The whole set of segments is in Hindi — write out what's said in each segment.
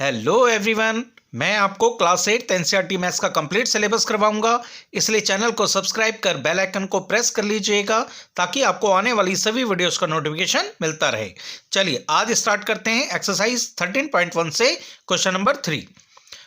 हेलो एवरीवन, मैं आपको क्लास 8 एनसीईआरटी मैथ्स का कंप्लीट सिलेबस करवाऊंगा। इसलिए चैनल को सब्सक्राइब कर बेल आइकन को प्रेस कर लीजिएगा ताकि आपको आने वाली सभी वीडियोस का नोटिफिकेशन मिलता रहे। चलिए आज स्टार्ट करते हैं एक्सरसाइज 13.1 से क्वेश्चन नंबर 3।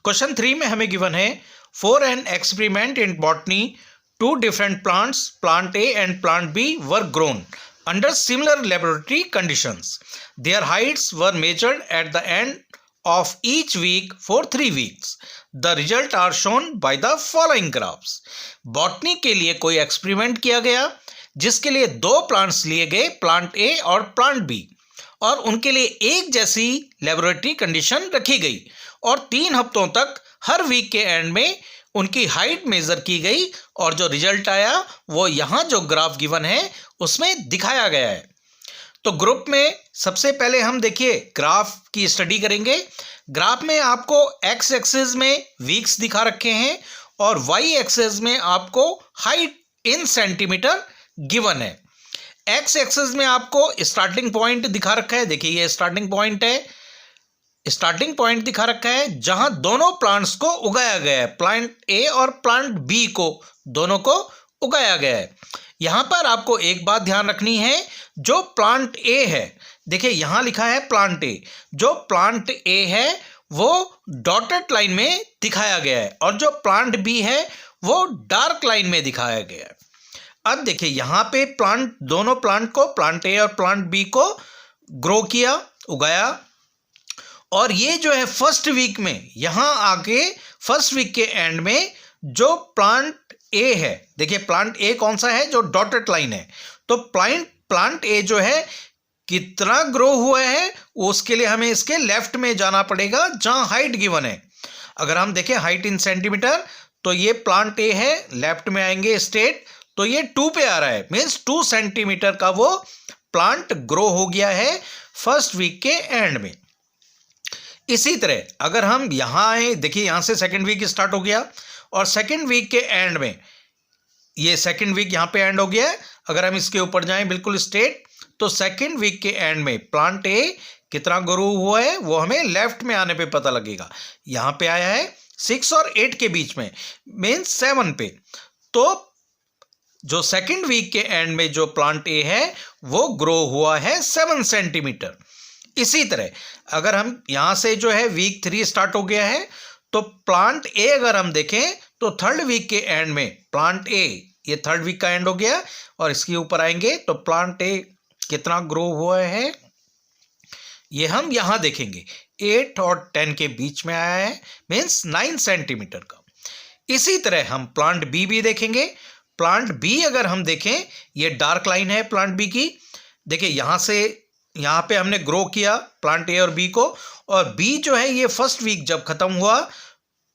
क्वेश्चन 3 में हमें गिवन है for an experiment in botany two different plants, plant A and plant B were grown under similar laboratory conditions. Their heights were measured at the end of each week for 3 weeks. The results are shown by the following graphs. Botany के लिए कोई एक्सपेरिमेंट किया गया जिसके लिए 2 प्लांट्स लिए गए, प्लांट ए और प्लांट बी, और उनके लिए एक जैसी लेबोरेटरी कंडीशन रखी गई और 3 हफ्तों तक हर वीक के एंड में उनकी हाइट मेजर की गई और जो रिजल्ट आया वो यहाँ जो ग्राफ गिवन है उसमें दिखाया गया है। तो ग्रुप में सबसे पहले हम देखिए ग्राफ की स्टडी करेंगे। ग्राफ में आपको एक्स एक्सिस में वीक्स दिखा रखे हैं और वाई एक्सिस में आपको हाइट इन सेंटीमीटर गिवन है। एक्स एक्सिस में आपको स्टार्टिंग पॉइंट दिखा रखा है, देखिए ये स्टार्टिंग पॉइंट है, स्टार्टिंग पॉइंट दिखा रखा है जहां दोनों प्लांट्स को उगाया गया है, प्लांट ए और प्लांट बी को दोनों को उगाया गया है। यहां पर आपको एक बात ध्यान रखनी है, जो प्लांट ए है, देखिए यहां लिखा है प्लांट ए, जो प्लांट ए है वो डॉटेड लाइन में दिखाया गया है और जो प्लांट बी है वो डार्क लाइन में दिखाया गया है। अब देखिए यहां पे प्लांट, दोनों प्लांट को, प्लांट ए और प्लांट बी को ग्रो किया, उगाया, और ये जो है फर्स्ट वीक में, यहां आके फर्स्ट वीक के एंड में जो प्लांट ए है, देखिए प्लांट ए कौन सा है, जो डॉटेड लाइन है, तो प्लांट ए जो है कितना ग्रो हुआ है उसके लिए हमें इसके लेफ्ट में जाना पड़ेगा जहां हाइट गिवन है। अगर हम देखें हाइट इन सेंटीमीटर तो ये प्लांट ए है, लेफ्ट में आएंगे स्ट्रेट तो ये 2 पे आ रहा है, मीन्स 2 सेंटीमीटर का वो प्लांट ग्रो हो गया है फर्स्ट वीक के एंड में। इसी तरह अगर हम यहाँ आए, देखिए यहाँ से सेकेंड वीक स्टार्ट हो गया और सेकेंड वीक के एंड में, ये सेकेंड वीक यहाँ पे एंड हो गया है। अगर हम इसके ऊपर जाएं बिल्कुल स्ट्रेट तो सेकेंड वीक के एंड में प्लांट ए कितना ग्रो हुआ है वो हमें लेफ्ट में आने पे पता लगेगा। यहाँ पे आया है 6 और 8 के बीच में, मीन्स 7 पे। तो जो सेकेंड वीक के एंड में जो प्लांट ए है वो ग्रो हुआ है 7 सेंटीमीटर। इसी तरह अगर हम यहां से जो है वीक 3 स्टार्ट हो गया है तो प्लांट ए अगर हम देखें तो थर्ड वीक के एंड में प्लांट ए, ये थर्ड वीक का एंड हो गया और इसके ऊपर आएंगे तो प्लांट ए कितना ग्रो हुआ है ये हम यहां देखेंगे 8 और 10 के बीच में आया है, मीन्स 9 सेंटीमीटर का। इसी तरह हम प्लांट बी भी देखेंगे। प्लांट बी अगर हम देखें, ये डार्क लाइन है प्लांट बी की, देखिए यहां से यहाँ पे हमने ग्रो किया प्लांट ए और बी को, और बी जो है ये फर्स्ट वीक जब खत्म हुआ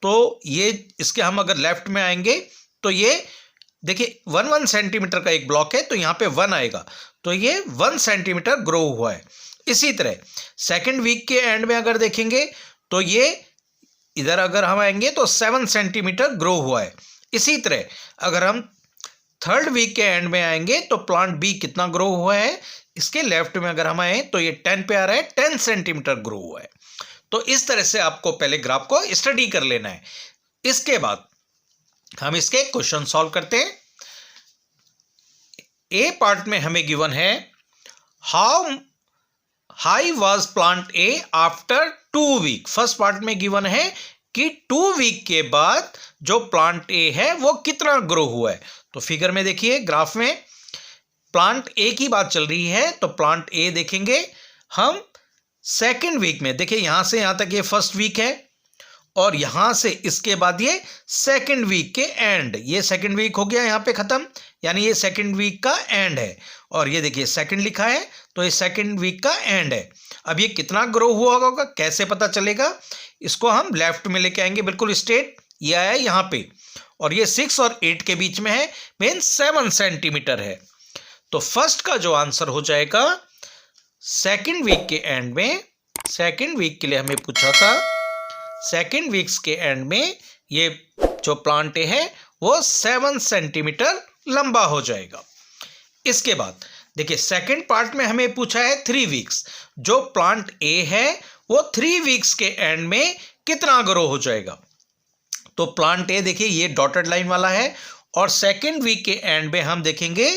तो ये इसके हम अगर लेफ्ट में आएंगे तो ये देखिए 1 सेंटीमीटर का एक ब्लॉक है तो यहाँ पे 1 आएगा, तो ये 1 सेंटीमीटर ग्रो हुआ है। इसी तरह सेकेंड वीक के एंड में अगर देखेंगे तो ये इधर अगर हम आएंगे तो 7 सेंटीमीटर ग्रो हुआ है। इसी तरह अगर हम थर्ड वीक के एंड में आएंगे तो प्लांट बी कितना ग्रो हुआ है, इसके लेफ्ट में अगर हम आए तो ये 10 पे आ रहा है, 10 सेंटीमीटर ग्रो हुआ है। तो इस तरह से आपको पहले ग्राफ को स्टडी कर लेना है। इसके बाद हम इसके क्वेश्चन सॉल्व करते हैं। ए पार्ट में हमें गिवन है how high was plant A after 2 week. First part में गिवन है कि 2 वीक के बाद जो प्लांट ए है वो कितना ग्रो हुआ है। तो फिगर में देखिए ग्राफ में प्लांट ए की बात चल रही है तो प्लांट ए देखेंगे हम सेकेंड वीक में, देखिए यहां से यहां तक ये फर्स्ट वीक है और यहां से इसके बाद ये सेकेंड वीक के एंड, ये सेकेंड वीक हो गया यहां पे खत्म, यानी ये सेकेंड वीक का एंड है और ये देखिए सेकेंड लिखा है तो ये सेकेंड वीक का एंड है। अब ये कितना ग्रो हुआ होगा कैसे पता चलेगा, इसको हम लेफ्ट में लेके आएंगे बिल्कुल स्ट्रेट, ये आया यहाँ पे और ये 6 और 8 के बीच में है, मीन्स 7 सेंटीमीटर है। तो फर्स्ट का जो आंसर हो जाएगा सेकेंड वीक के एंड में, सेकेंड वीक के लिए हमें पूछा था, सेकेंड वीक्स के एंड में ये जो प्लांट ए है वो 7 सेंटीमीटर लंबा हो जाएगा। इसके बाद देखिए सेकेंड पार्ट में हमें पूछा है 3 वीक्स, जो प्लांट ए है वो 3 वीक्स के एंड में कितना ग्रो हो जाएगा। तो प्लांट ए देखिए ये डॉटेड लाइन वाला है और सेकेंड वीक के एंड में हम देखेंगे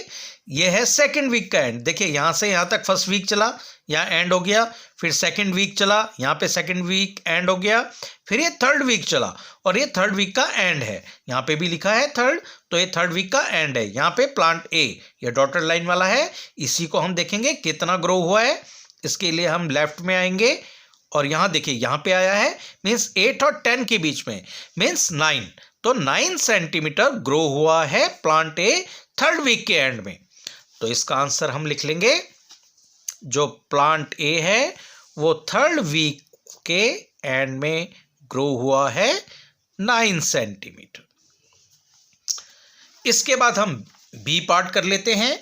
ये है सेकेंड वीक का एंड। देखिए यहाँ से यहाँ तक फर्स्ट वीक चला, यहाँ एंड हो गया, फिर सेकेंड वीक चला, यहाँ पे सेकेंड वीक एंड हो गया, फिर ये थर्ड वीक चला और ये थर्ड वीक का एंड है। यहाँ पे भी लिखा है थर्ड, तो ये थर्ड वीक का एंड है। यहाँ पे प्लांट ए ये डॉटेड लाइन वाला है, इसी को हम देखेंगे कितना ग्रो हुआ है। इसके लिए हम लेफ्ट में आएंगे और यहाँ देखिए यहाँ पे आया है मीन्स 8 और 10 के बीच में मीन्स 9, तो 9 सेंटीमीटर ग्रो हुआ है प्लांट ए थर्ड वीक के एंड में। तो इसका आंसर हम लिख लेंगे जो प्लांट ए है वो थर्ड वीक के एंड में ग्रो हुआ है 9 सेंटीमीटर। इसके बाद हम बी पार्ट कर लेते हैं।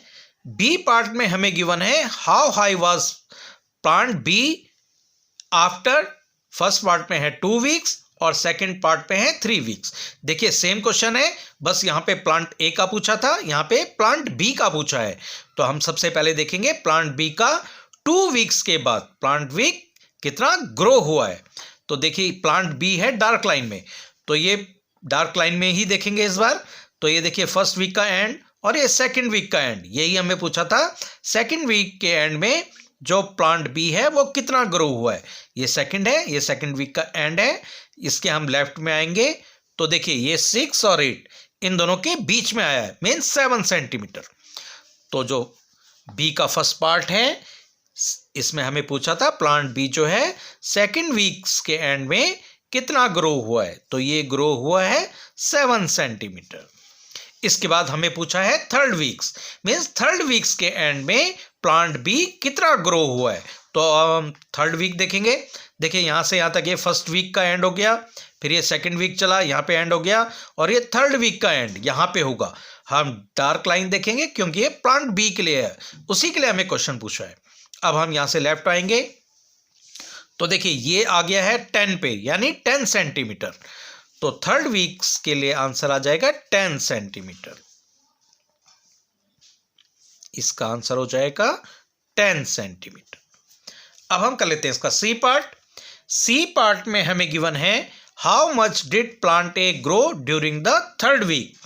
बी पार्ट में हमें गिवन है how high was plant B after, first part में है 2 वीक्स और सेकंड पार्ट पे है 3 वीक्स। देखिए सेम क्वेश्चन है, बस यहाँ पे प्लांट ए का पूछा था, यहाँ पे प्लांट बी का पूछा है। तो हम सबसे पहले देखेंगे प्लांट बी का 2 वीक्स के बाद प्लांट वीक कितना ग्रो हुआ है। तो देखिए प्लांट बी है डार्क लाइन में, तो ये डार्क लाइन में ही देखेंगे इस बार। तो ये देखिए फर्स्ट वीक का एंड और ये सेकेंड वीक का एंड, यही हमें पूछा था। सेकेंड वीक के एंड में जो प्लांट बी है वो कितना ग्रो हुआ है। ये सेकंड है, ये सेकंड वीक का एंड है। इसके हम लेफ्ट में आएंगे तो देखिए ये 6 और 8 इन दोनों के बीच में आया है मीन्स 7 सेंटीमीटर। तो जो बी का फर्स्ट पार्ट है इसमें हमें पूछा था प्लांट बी जो है सेकंड वीक्स के एंड में कितना ग्रो हुआ है, तो ये ग्रो हुआ है 7 सेंटीमीटर। इसके बाद हमें पूछा है third weeks means third weeks के एंड में प्लांट बी कितना ग्रो हुआ है। तो हम थर्ड वीक देखेंगे। देखिए यहाँ से यहाँ तक ये फर्स्ट वीक का एंड हो गया, फिर ये सेकंड वीक चला, यहाँ पे एंड हो गया और ये थर्ड वीक का एंड यहाँ पे होगा। हम डार्क लाइन देखेंगे क्योंकि ये प्लांट बी के लिए है, उसी के लिए हमें क्वेश्चन पूछा है। अब हम यहाँ से लेफ्ट आएंगे तो देखिए ये आ गया है 10 पे यानी 10 सेंटीमीटर। तो थर्ड वीक्स के लिए आंसर आ जाएगा 10 सेंटीमीटर। इसका आंसर हो जाएगा 10 सेंटीमीटर। अब हम कर लेते हैं इसका सी पार्ट। सी पार्ट में हमें गिवन है how much did plant A grow during the third week.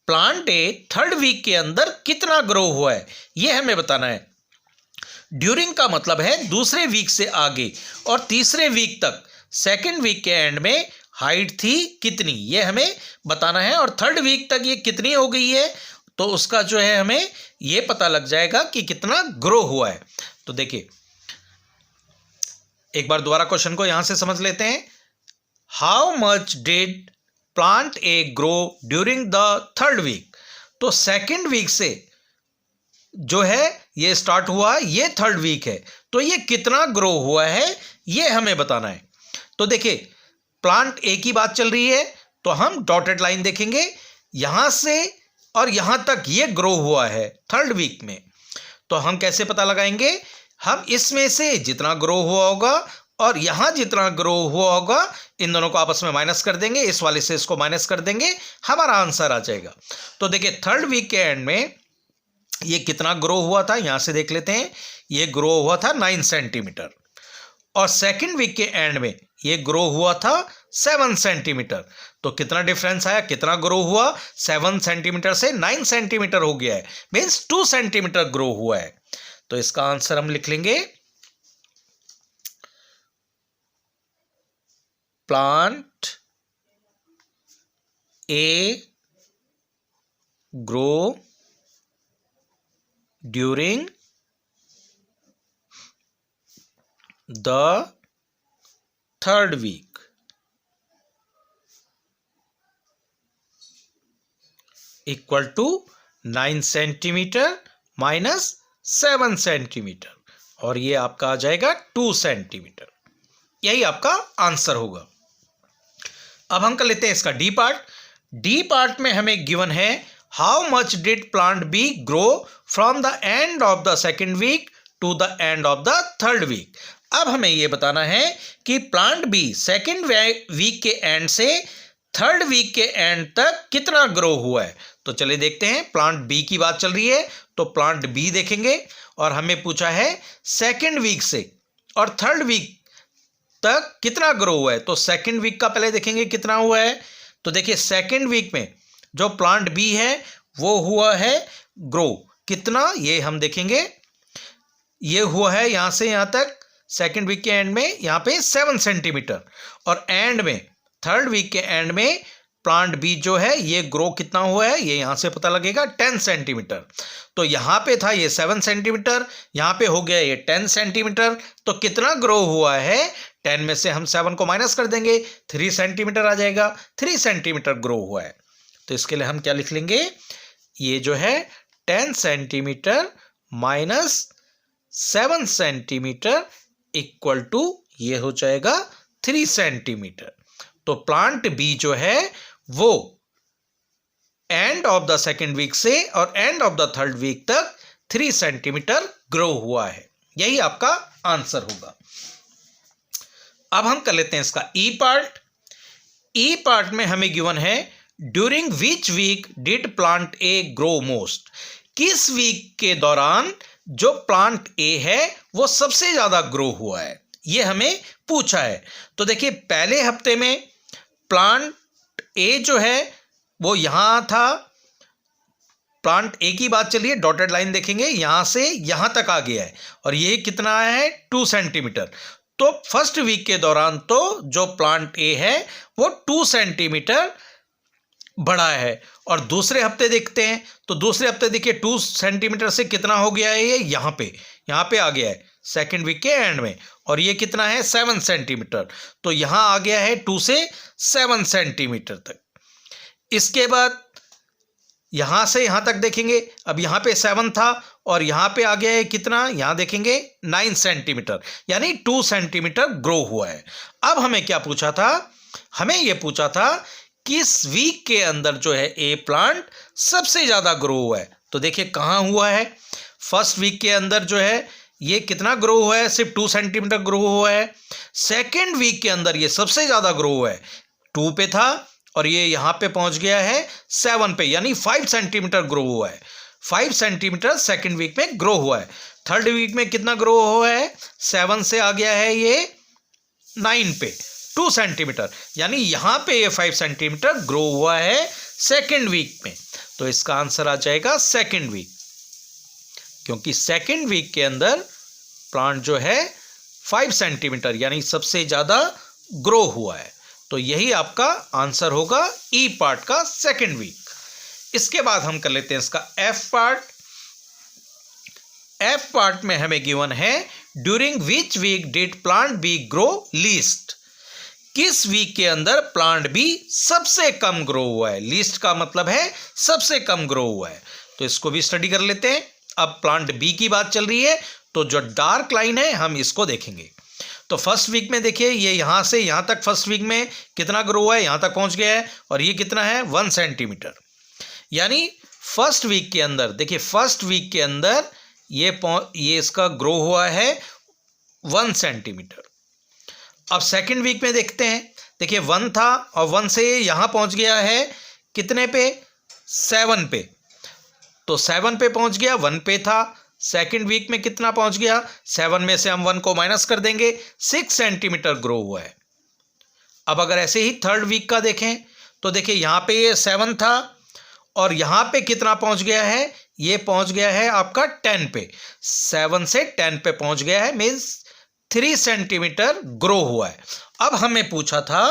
Plant A third week के अंदर कितना ग्रो हुआ है ये हमें बताना है। ड्यूरिंग का मतलब है दूसरे वीक से आगे और तीसरे वीक तक, सेकेंड वीक के एंड में हाइट थी कितनी ये हमें बताना है और थर्ड वीक तक ये कितनी हो गई है तो उसका जो है हमें ये पता लग जाएगा कि कितना ग्रो हुआ है। तो देखिए एक बार दोबारा क्वेश्चन को यहां से समझ लेते हैं। How much did plant A grow during the third week. तो सेकेंड वीक से जो है ये स्टार्ट हुआ, ये थर्ड वीक है, तो ये कितना ग्रो हुआ है ये हमें बताना है। तो देखिए प्लांट ए की बात चल रही है तो हम डॉटेड लाइन देखेंगे, यहां से और यहां तक ये ग्रो हुआ है थर्ड वीक में। तो हम कैसे पता लगाएंगे, हम इसमें से जितना ग्रो हुआ होगा और यहां जितना ग्रो हुआ होगा इन दोनों को आपस में माइनस कर देंगे, इस वाले से इसको माइनस कर देंगे, हमारा आंसर आ जाएगा। तो देखिए थर्ड वीक के एंड में ये कितना ग्रो हुआ था यहां से देख लेते हैं, ये ग्रो हुआ था 9 सेंटीमीटर और सेकेंड वीक के एंड में ये ग्रो हुआ था 7 सेंटीमीटर। तो कितना डिफरेंस आया, कितना ग्रो हुआ, 7 सेंटीमीटर से 9 सेंटीमीटर हो गया है मीन्स 2 सेंटीमीटर ग्रो हुआ है। तो इसका आंसर हम लिख लेंगे plant A grow during the third week equal to 9 centimetre minus 7 centimetre और ये आपका आ जाएगा 2 सेंटीमीटर। यही आपका आंसर होगा। अब हम कर लेते हैं इसका डी पार्ट। डी पार्ट में हमें गिवन है how much did plant B grow from the end of the second week to the end of the third week. अब हमें यह बताना है कि प्लांट बी सेकेंड वीक के एंड से थर्ड वीक के एंड तक कितना ग्रो हुआ है। तो चलिए देखते हैं, प्लांट बी की बात चल रही है तो प्लांट बी देखेंगे और हमें पूछा है सेकेंड वीक से और थर्ड वीक तक कितना ग्रो हुआ है। तो सेकेंड वीक का पहले देखेंगे कितना हुआ है। तो देखिए सेकेंड वीक में जो प्लांट बी है वो हुआ है ग्रो कितना, ये हम देखेंगे। ये हुआ है यहां से यहां तक सेकेंड वीक के एंड में यहां पे 7 सेंटीमीटर, और एंड में थर्ड वीक के एंड में प्लांट बी जो है ये ग्रो कितना हुआ है, ये यहां से पता लगेगा 10 सेंटीमीटर। तो यहां पे था ये 7 सेंटीमीटर, यहां पे हो गया ये 10 सेंटीमीटर। तो कितना ग्रो हुआ है, 10 में से हम 7 को माइनस कर देंगे, 3 सेंटीमीटर आ जाएगा। 3 सेंटीमीटर ग्रो हुआ है। तो इसके लिए हम क्या लिख लेंगे, ये जो है 10 centimetre minus 7 centimetre equal to ये हो जाएगा 3 सेंटीमीटर। तो प्लांट बी जो है वो end of the second week से और end of the third week तक 3 सेंटीमीटर ग्रो हुआ है। यही आपका आंसर होगा। अब हम कर लेते हैं इसका ई पार्ट। ई पार्ट में हमें गिवन है during which week did plant A grow most. किस वीक के दौरान जो प्लांट ए है वो सबसे ज्यादा ग्रो हुआ है, ये हमें पूछा है। तो देखिए पहले हफ्ते में प्लांट ए जो है वो यहां था, प्लांट ए की बात चलिए, डॉटेड लाइन देखेंगे यहां से यहां तक आ गया है, और ये कितना आया है 2 सेंटीमीटर। तो फर्स्ट वीक के दौरान तो जो प्लांट ए है वो 2 सेंटीमीटर बढ़ा है। और दूसरे हफ्ते देखते हैं, तो दूसरे हफ्ते देखिए 2 सेंटीमीटर से कितना हो गया है, ये यहाँ पे आ गया है सेकेंड वीक के एंड में, और ये कितना है 7 सेंटीमीटर। तो यहाँ आ गया है 2 से 7 सेंटीमीटर तक। इसके बाद यहाँ से यहाँ तक देखेंगे, अब यहाँ पे 7 था और यहाँ पे आ गया है कितना, यहाँ देखेंगे 9 सेंटीमीटर, यानी 2 सेंटीमीटर ग्रो हुआ है। अब हमें क्या पूछा था, हमें ये पूछा था किस वीक के अंदर जो है ए प्लांट सबसे ज्यादा ग्रो हुआ है। तो देखिए कहाँ हुआ है, फर्स्ट वीक के अंदर जो है ये कितना ग्रो हुआ है, सिर्फ 2 सेंटीमीटर ग्रो हुआ है। सेकेंड वीक के अंदर ये सबसे ज्यादा ग्रो हुआ है, 2 पे था और ये यहां पे पहुंच गया है 7 पे, यानी 5 सेंटीमीटर ग्रो हुआ है। 5 सेंटीमीटर सेकेंड वीक में ग्रो हुआ है। थर्ड वीक में कितना ग्रो हुआ है, 7 से आ गया है ये 9 पे, 2 सेंटीमीटर, यानी यहां पे ये 5 सेंटीमीटर ग्रो हुआ है सेकेंड वीक में। तो इसका आंसर आ जाएगा सेकेंड वीक, क्योंकि सेकेंड वीक के अंदर प्लांट जो है 5 सेंटीमीटर यानी सबसे ज्यादा ग्रो हुआ है। तो यही आपका आंसर होगा ई पार्ट का सेकेंड वीक। इसके बाद हम कर लेते हैं इसका एफ पार्ट। एफ पार्ट में हमें गिवन है during which week did plant B grow least. किस वीक के अंदर प्लांट बी सबसे कम ग्रो हुआ है। लीस्ट का मतलब है सबसे कम ग्रो हुआ है। तो इसको भी स्टडी कर लेते हैं। अब प्लांट बी की बात चल रही है, तो जो डार्क लाइन है हम इसको देखेंगे। तो फर्स्ट वीक में देखिए ये यहां से यहां तक फर्स्ट वीक में कितना ग्रो हुआ है, यहां तक पहुंच गया है, और ये कितना है 1 सेंटीमीटर। यानी फर्स्ट वीक के अंदर देखिए, फर्स्ट वीक के अंदर ये इसका ग्रो हुआ है 1 सेंटीमीटर। अब सेकेंड वीक में देखते हैं, देखिए 1 था और 1 से यहां पहुंच गया है कितने पे, 7 पे। तो 7 पे पहुंच गया, 1 पे था। सेकेंड वीक में कितना पहुंच गया, 7 में से हम 1 को माइनस कर देंगे, 6 सेंटीमीटर ग्रो हुआ है। अब अगर ऐसे ही थर्ड वीक का देखें, तो देखिए यहां पे ये 7 था और यहां पे कितना पहुंच गया है, ये पहुंच गया है आपका 10 पे। 7 से 10 पे पहुंच गया है, मीन्स 3 सेंटीमीटर ग्रो हुआ है। अब हमें पूछा था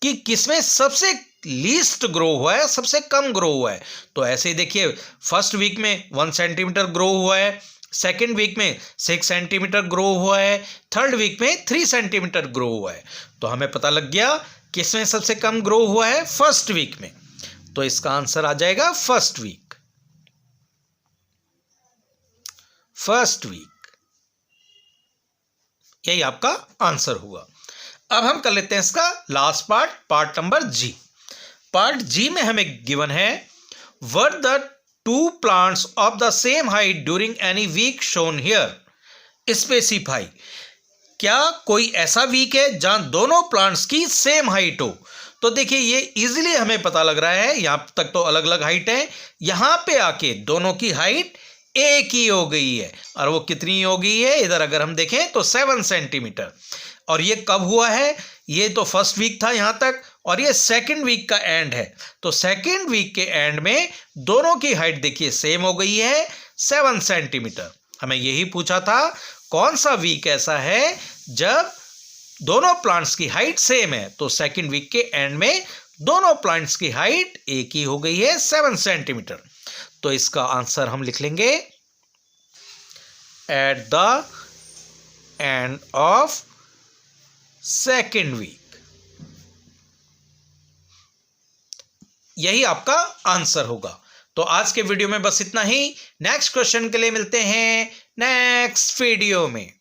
कि किसमें सबसे लीस्ट ग्रो हुआ है, सबसे कम ग्रो हुआ है। तो ऐसे ही देखिए फर्स्ट वीक में 1 सेंटीमीटर ग्रो हुआ है, सेकेंड वीक में 6 सेंटीमीटर ग्रो हुआ है, थर्ड वीक में 3 सेंटीमीटर ग्रो हुआ है। तो हमें पता लग गया किसमें सबसे कम ग्रो हुआ है, फर्स्ट वीक में। तो इसका आंसर आ जाएगा फर्स्ट वीक। फर्स्ट वीक, यही आपका आंसर हुआ। अब हम कर लेते हैं इसका last part, part number G. Part G में हमें गिवन है were the 2 plants of the same height during any week shown here. Specify, क्या कोई ऐसा वीक है जहां दोनों प्लांट्स की सेम हाइट हो। तो देखिए ये इजीली हमें पता लग रहा है, यहां तक तो अलग अलग हाइट है, यहां पे आके दोनों की हाइट एक ही हो गई है। और वो कितनी हो गई है, इधर अगर हम देखें तो 7 सेंटीमीटर, और ये कब हुआ है? ये तो फर्स्ट वीक था यहां तक, और ये सेकंड वीक का एंड है। तो सेकंड वीक के एंड में दोनों की हाइट देखिए सेम हो गई है 7 सेंटीमीटर। हमें यही पूछा था कौन सा वीक ऐसा है जब दोनों प्लांट्स की हाइट सेम है। तो सेकंड वीक के एंड में दोनों प्लांट्स की हाइट एक ही हो गई है 7 सेंटीमीटर। तो इसका आंसर हम लिख लेंगे at the end of second week. यही आपका आंसर होगा। तो आज के वीडियो में बस इतना ही। नेक्स्ट क्वेश्चन के लिए मिलते हैं नेक्स्ट वीडियो में।